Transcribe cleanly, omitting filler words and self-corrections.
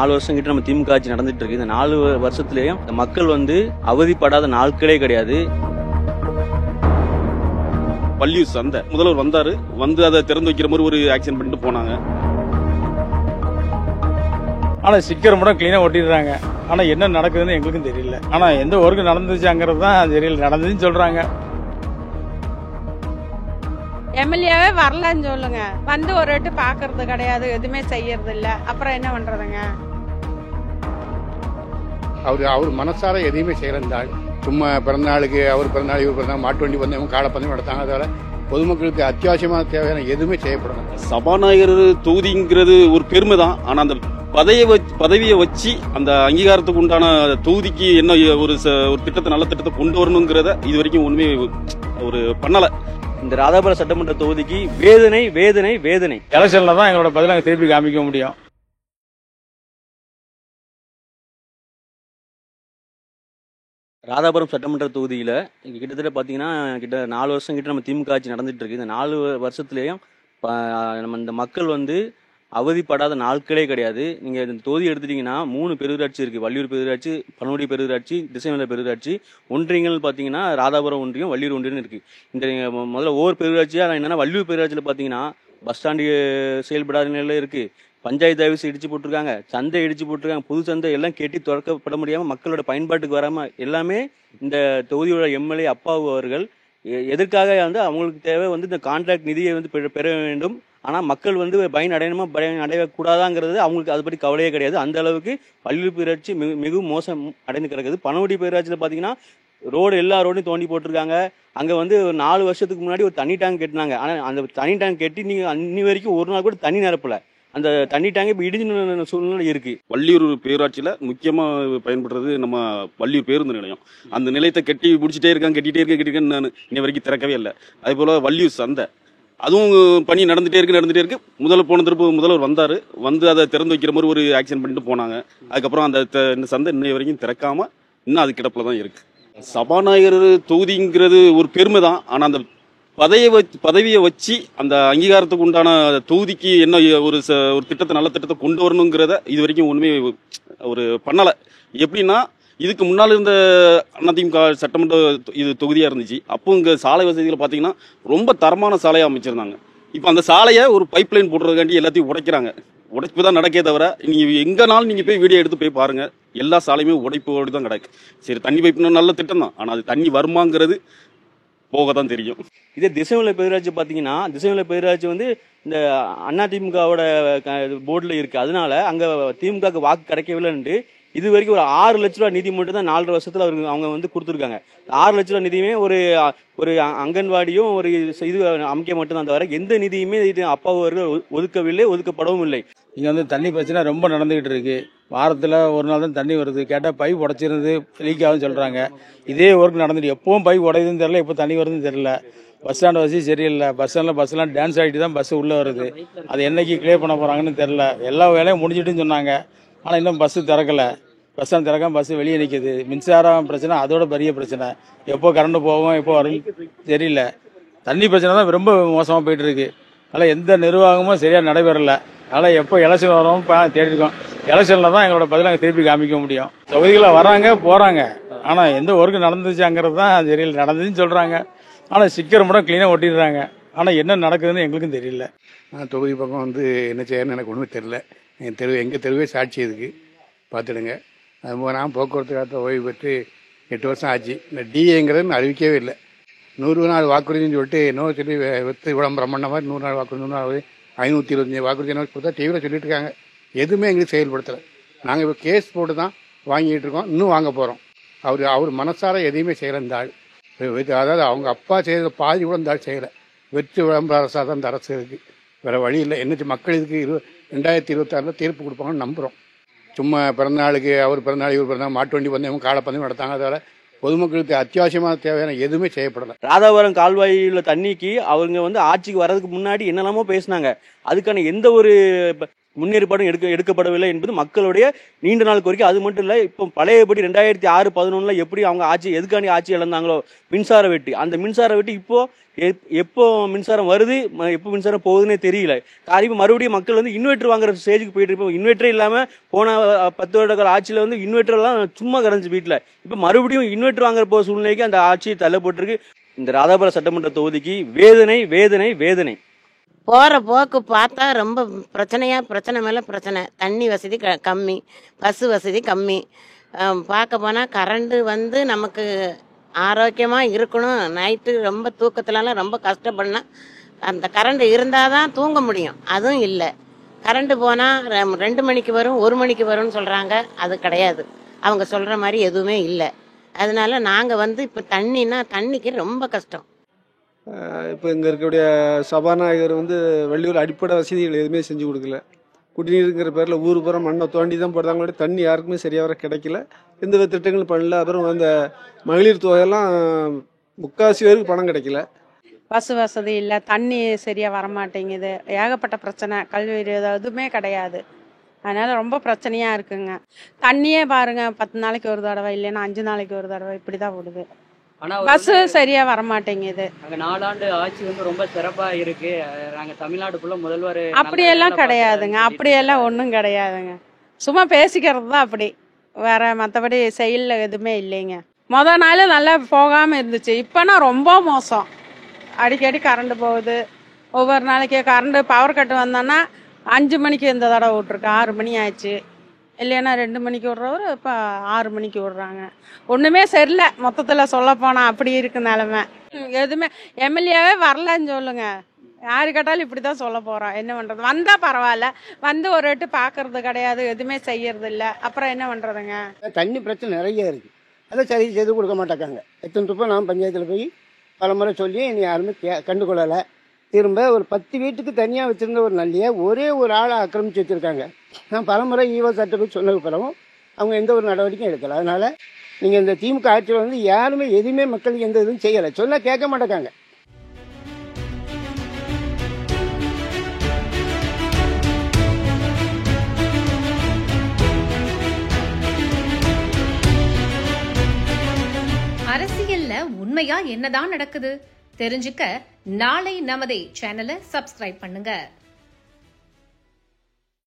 4 வருஷம் கிட்ட நம்ம திமுக ஆட்சி நடந்துட்டு இருக்கு. இந்த 4 வருஷத்துலயும் இந்த மக்கள் வந்து அவதிப்படாத நாட்களே கிடையாது. வள்ளியூர் சந்தை முதல்வர் வந்தாரு, வந்து அதை திறந்து வைக்கிற மாதிரி ஒரு ஆக்ஷன் பண்ணிட்டு போனாங்க. ஆனா ஸ்டிக்கர் மட்டும் கிளீனா ஒட்டிடுறாங்க. ஆனா என்ன நடக்குதுன்னு எங்களுக்கும் தெரியல. ஆனா எந்த ஒர்க்கு நடந்துச்சுங்கிறது தான் தெரியல. நடந்துச்சுன்னு சொல்றாங்க. எம்எல்ஏவே வரலன்னு சொல்லுங்க, வந்து ஒரு வாட்டி பாக்குறது கிடையாது, எதுவுமே செய்யறது இல்ல, அப்புறம் என்ன பண்றதுங்க? அவர் மனசார எதையுமே செய்யறாள். சும்மா பிறந்தநாளுக்கு அவர் பிறந்தநாள் இவர் பிறந்தநாள் மாட்டு வண்டி பந்தயம் காலப்பந்தயம் நடத்தாங்க. அதனால பொதுமக்களுக்கு அத்தியாவசியமான தேவையான எதுவுமே செய்யப்படணும். சபாநாயகர் தொகுதிங்கிறது ஒரு பெருமை தான். ஆனா அந்த பதவியை வச்சு அந்த அங்கீகாரத்துக்கு உண்டான தொகுதிக்கு என்ன ஒரு திட்டத்தை நல்ல திட்டத்தை கொண்டு வரணுங்கிறத இது வரைக்கும் ஒண்ணுமே ஒரு பண்ணல. இந்த ராதாபுரம் சட்டமன்ற தொகுதிக்கு வேதனை வேதனை வேதனை. எலெக்ஷன்ல தான் எங்களோட பதில திருப்பி காமிக்க முடியும். ராதாபுரம் சட்டமன்ற தொகுதியில கிட்டத்தட்ட பாத்தீங்கன்னா 4 வருஷம் கிட்ட நம்ம திமுக ஆட்சி நடந்துட்டு இருக்கு. இந்த 4 வருஷத்துலயும் நம்ம இந்த மக்கள் வந்து அவதிப்படாத நாட்களே கிடையாது. நீங்க இந்த தொகுதி எடுத்துட்டீங்கன்னா 3 பெருராட்சி இருக்கு. வள்ளியூர் பெருராட்சி, பனவடி பெருராட்சி, திசைமலை பெருராட்சி. ஒன்றியங்கள் பாத்தீங்கன்னா ராதாபுரம் ஒன்றியம், வள்ளியூர் ஒன்றியம் இருக்கு. இந்த முதல்ல ஒவ்வொரு பெருராட்சியா என்னன்னா வள்ளியூர் பெருராட்சியில பாத்தீங்கன்னா பஸ் ஸ்டாண்டு செயல்படாத நிலையில இருக்கு. பஞ்சாயத்து ஆஃபீஸ் இடிச்சு போட்டிருக்காங்க, சந்தை இடிச்சு போட்டிருக்காங்க, புது சந்தை எல்லாம் கெட்டி திறக்கப்பட முடியாம மக்களோட பயன்பாட்டுக்கு வராம எல்லாமே இந்த தொகுதியோட எம்எல்ஏ அப்பாவு அவர்கள் எதற்காக வந்து அவங்களுக்கு தேவை வந்து இந்த கான்ட்ராக்ட் நிதியை வந்து பெற வேண்டும். ஆனா மக்கள் வந்து பயன் அடையக்கூடாதாங்கிறது அவங்களுக்கு அதை பற்றி கவலையே கிடையாது. அந்த அளவுக்கு வள்ளியூர் பேராட்சி மிகவும் மோசம் அடைந்து கிடக்குது. பனவடி பேராட்சியில பாத்தீங்கன்னா ரோடு எல்லா ரோடையும் தோண்டி போட்டிருக்காங்க. அங்க வந்து ஒரு 4 வருஷத்துக்கு முன்னாடி ஒரு தண்ணி டேங்க் கட்டினாங்க. ஆனா அந்த தண்ணி டேங்க் கட்டி நீங்க அன்னி வரைக்கும் ஒரு நாள் கூட தண்ணி நிரப்பல. அந்த தண்ணி டேங்க் இப்ப இடிஞ்சு சூழ்நிலை இருக்கு. வள்ளியூர் பேராட்சியில முக்கியமா பயன்படுறது நம்ம வள்ளியூர் பேருந்து நிலையம். அந்த நிலையத்தை கட்டி முடிச்சுட்டே கட்டிட்டே இருக்கேன்னு நான் இன்ன வரைக்கும் திறக்கவே இல்லை. அதே போல வள்ளியூர் சந்தை அதுவும் பணி நடந்துட்டே இருக்கு. முதல்வர் வந்தாரு, வந்து அதை திறந்து வைக்கிற மாதிரி ஒரு ஆக்ஷன் பண்ணிட்டு போனாங்க. அதுக்கப்புறம் அந்த சந்தை இன்னை வரைக்கும் திறக்காம இன்னும் அது கிடப்புல தான் இருக்கு. சபாநாயகர் தொகுதிங்கிறது ஒரு பெருமை தான். ஆனா அந்த பதவியை வச்சு அந்த அங்கீகாரத்துக்கு உண்டான தொகுதிக்கு என்ன ஒரு திட்டத்தை நல்ல திட்டத்தை கொண்டு வரணுங்கிறத இது வரைக்கும் ஒண்ணுமே ஒரு பண்ணல. எப்படின்னா இதுக்கு முன்னால் இருந்த அதிமுக சட்டமன்ற இது தொகுதியா இருந்துச்சு. அப்போ இங்க சாலை வசதிகளை பாத்தீங்கன்னா ரொம்ப தரமான சாலையா அமைச்சிருந்தாங்க. இப்ப அந்த சாலையை ஒரு பைப் லைன் போடுறதுக்காண்டி எல்லாத்தையும் உடைக்கிறாங்க. உடைப்பு தான் நடக்கே தவிர நீங்க எங்கனாலும் நீங்க போய் வீடியோ எடுத்து போய் பாருங்க, எல்லா சாலையுமே உடைப்போடு தான் கிடக்கு. சரி, தண்ணி பைப்புன்னு நல்ல திட்டம் தான். ஆனா அது தண்ணி வருமாங்கிறது போகத்தான் தெரியும். இதே திசைமலை பேராட்சி பாத்தீங்கன்னா திசைமலை பேராட்சி வந்து இந்த அதிமுகவோட போர்டுல இருக்கு. அதனால அங்க திமுக வாக்கு கிடைக்கவில்லைன்னு இது வரைக்கும் ஒரு 6 லட்ச ரூபாய் நிதி மட்டும் தான் 4 வருஷத்துல அவங்க வந்து கொடுத்துருக்காங்க. 6 லட்ச ரூபாய் நிதியுமே ஒரு அங்கன்வாடியும் ஒரு இது அமைக்க மட்டும்தான் தவிர எந்த நிதியுமே அப்பா அவர்கள் ஒதுக்கவில்லை, ஒதுக்கப்படவும் இல்லை. இங்க வந்து தண்ணி பிரச்சனை ரொம்ப நடந்துகிட்டு இருக்கு. வாரத்துல ஒரு நாள் தான் தண்ணி வருது. கேட்டா பைப் உடைச்சிருந்து லீக் ஆகுதுன்னு சொல்றாங்க. இதே ஒர்க் நடந்துட்டு எப்பவும் பைப் உடையுதுன்னு தெரியல, எப்போ தண்ணி வருதுன்னு தெரியல. பஸ் ஸ்டாண்ட் வசதி சரியில்லை. பஸ் எல்லாம் டான்ஸ் ஆகிட்டு தான் பஸ் உள்ள வருது. அது என்னைக்கு கிளியர் பண்ண போறாங்கன்னு தெரியல. எல்லா வேலையும் முடிஞ்சிட்டுன்னு சொன்னாங்க. ஆனா இன்னும் பஸ் திறக்கல. பஸ் ஸ்டாண்ட் திறக்காம பஸ் வெளியே நிற்குது. மின்சாரம் பிரச்சனை அதோட பெரிய பிரச்சனை. எப்போ கரண்ட் போவோம், எப்போ வரும் தெரியல. தண்ணி பிரச்சனை தான் ரொம்ப மோசமா போயிட்டு இருக்கு. அதனால எந்த நிர்வாகமும் சரியா நடைபெறல. அதனால எப்போ எலெக்ஷன் வரும் தேடி இருக்கோம். எலெக்ஷன்ல தான் எங்களோட பதில திருப்பி காமிக்க முடியும். தொகுதிகளை வராங்க போறாங்க. ஆனா எந்த ஒர்க்கு நடந்துச்சுங்கிறது தான் தெரியல. நடந்துச்சுன்னு சொல்றாங்க. ஆனா ஸ்டிக்கர் மட்டும் கிளீனா ஒட்டிடுறாங்க. ஆனா என்ன நடக்குதுன்னு எங்களுக்கும் தெரியல. தொகுதி பக்கம் வந்து என்ன செய்யணும்னு எனக்கு ஒன்றுமே தெரியல. எங்கள் தெருவே சாட்சி இதுக்கு பார்த்துடுங்க. நான் போக்குவரத்து காலத்தை ஓய்வு பெற்று 8 வருஷம் ஆச்சு. இந்த டிஏங்கிறது அறிவிக்கவே இல்லை. 100 நாள் வாக்குறுதின்னு சொல்லிட்டு இன்னொரு சொல்லி வித்து விளம்பரம் பண்ண மாதிரி 100 நாள் வாக்குறுதி 100 நாள் 525 வாக்குறுதி கொடுத்தா டிவியில் சொல்லிட்டு இருக்காங்க. எதுவுமே எங்களுக்கு செயல்படுத்தலை. நாங்கள் இப்போ கேஸ் போட்டு தான் வாங்கிட்டு இருக்கோம், இன்னும் வாங்க போகிறோம். அவர் மனசார எதையுமே செய்யலை. அதாவது அவங்க அப்பா செய்கிற பாதி கூட இந்த ஆள் செய்யலை. வெற்றி விளம்பர அரசாக தான் இந்த அரசு இருக்குது. வேறு வழி இல்லை. என்ன மக்கள் இதுக்கு 2026 தீர்ப்பு கொடுப்பாங்கன்னு நம்புகிறோம். சும்மா பிறந்தநாளுக்கு அவர் பிறந்தநாள் இவர் பிறந்தநாள் மாட்டு வண்டி பந்தயம் காலப்பந்தயம் நடத்தாங்க. அதனால பொதுமக்களுக்கு அத்தியாவசியமான தேவையான எதுவுமே செய்யப்படலை. ராதாபுரம் கால்வாயில தண்ணிக்கு அவங்க வந்து ஆட்சிக்கு வர்றதுக்கு முன்னாடி என்னெல்லாமோ பேசினாங்க. அதுக்கான எந்த ஒரு முன்னேற்பாடும் எடுக்கப்படவில்லை என்பது மக்களுடைய நீண்ட நாள் கோரிக்கை. அது மட்டும் இல்லை, இப்போ பழையபடி 2006-11 எப்படி அவங்க எதுக்காண்டி ஆட்சி இழந்தாங்களோ மின்சார வெட்டி, அந்த மின்சார வெட்டி இப்போ எப்போ மின்சாரம் வருது எப்போ மின்சாரம் போகுதுன்னே தெரியல. இப்போ மறுபடியும் மக்கள் வந்து இன்வெர்டர் வாங்குற ஸ்டேஜுக்கு போயிட்டு இருப்போம். இன்வெர்டரே இல்லாமல் போன 10 வருட கால ஆட்சியில் வந்து இன்வெர்டர்லாம் சும்மா கிடந்துச்சு வீட்டில். இப்போ மறுபடியும் இன்வெர்டர் வாங்குற போகிற சூழ்நிலைக்கு அந்த ஆட்சி தள்ளப்பட்டிருக்கு. இந்த ராதாபுரம் சட்டமன்ற தொகுதிக்கு வேதனை வேதனை வேதனை. போகிற போக்கு பார்த்தா ரொம்ப பிரச்சனை மேலே பிரச்சனை. தண்ணி வசதி கம்மி, பஸ் வசதி கம்மி. பார்க்க போனால் கரண்டு வந்து நமக்கு ஆரோக்கியமாக இருக்கணும். நைட்டு ரொம்ப தூக்கத்துலலாம் ரொம்ப கஷ்டப்படனா அந்த கரண்ட் இருந்தால் தான் தூங்க முடியும். அதுவும் இல்லை. கரண்ட்டு போனால் 2 மணிக்கு வரும், 1 மணிக்கு வரும்னு சொல்கிறாங்க. அது கிடையாது. அவங்க சொல்கிற மாதிரி எதுவுமே இல்லை. அதனால நாங்கள் வந்து இப்போ தண்ணிக்கு ரொம்ப கஷ்டம். இப்போ இங்கே இருக்கக்கூடிய சபாநாயகர் வந்து வள்ளியூர் அடிப்படை வசதிகள் எதுவுமே செஞ்சு கொடுக்கல. குடிநீருங்கிற பேரில் ஊர் பூரா மண்ணை தோண்டி தான் போடுறாங்களோட தண்ணி யாருக்குமே சரியாக வர கிடைக்கல. எந்த திட்டங்களும் பண்ணல. அப்புறம் அந்த மகளிர் தொகையெல்லாம் 3/4 பேருக்கு பணம் கிடைக்கல. பஸ் வசதி இல்லை, தண்ணி சரியாக வரமாட்டேங்குது, ஏகப்பட்ட பிரச்சனை. கல்வி எதுவுமே கிடையாது. அதனால் ரொம்ப பிரச்சனையாக இருக்குங்க. தண்ணியே பாருங்கள், 10 நாளைக்கு ஒரு தடவை, இல்லைன்னா 5 நாளைக்கு ஒரு தடவை இப்படி தான் விடுது. பஸ் சரியா வரமாட்டேங்குது. அங்க 4 ஆண்டு ஆட்சி வந்து ரொம்ப சிறப்பா இருக்கு. நாங்க தமிழ்நாடுக்குள்ள முதல்வர் அப்படியெல்லாம் கிடையாதுங்க. அப்படியெல்லாம் ஒன்றும் கிடையாதுங்க. சும்மா பேசிக்கிறது தான் அப்படி, வேற மற்றபடி செயல்ல எதுவுமே இல்லைங்க. மொதல் நாள் நல்லா போகாம இருந்துச்சு. இப்போனா ரொம்ப மோசம். அடிக்கடி கரண்ட் போகுது. ஒவ்வொரு நாளைக்கு கரண்ட் பவர் கட்டு வந்தோன்னா 5 மணிக்கு இந்த தடவை விட்ருக்கு, 6 மணி ஆயிடுச்சு. இல்லைன்னா 2 மணிக்கு விட்றவர் இப்போ 6 மணிக்கு விட்றாங்க. ஒன்றுமே சரியில்லை மொத்தத்தில் சொல்ல போனால். அப்படி இருக்கு நிலமை. எதுவுமே எம்எல்ஏவே வரலன்னு சொல்லுங்க. யாரு கேட்டாலும் இப்படி தான் சொல்ல போகிறோம். என்ன பண்ணுறது? வந்தால் பரவாயில்ல, வந்து ஒரு எட்டு பார்க்கறது கிடையாது, எதுவுமே செய்யறது இல்லை. அப்புறம் என்ன பண்ணுறதுங்க? தண்ணி பிரச்சனை நிறைய இருக்குது. அதை சரி செய்து கொடுக்க மாட்டேங்காங்க. எத்தனை ரூபாய் நான் பஞ்சாயத்தில் போய் பல முறை சொல்லி நீ யாருமே கண்டுகொள்ளலை. திரும்ப ஒரு 10 வீட்டுக்கு தனியாக வச்சுருந்த ஒரு நல்லியை ஒரே ஒரு ஆளை ஆக்கிரமிச்சு வச்சுருக்காங்க. நான் பலமுறை ஈவோ சட்டத்துக்கு சொன்னதுக்கு பிறகும் அவங்க எந்த ஒரு நடவடிக்கையும் எடுக்கலை. அதனால் நீங்கள் இந்த திமுக ஆட்சியில் வந்து யாருமே எதுவுமே மக்களுக்கு எந்த இதுவும் செய்யலை. சொன்னால் கேட்க மாட்டேங்காங்க. அரசியல்ல உண்மையா என்னதான் நடக்குது தெரிஞ்சுக்க நாளை நமதே சேனலை சப்ஸ்கிரைப் பண்ணுங்க.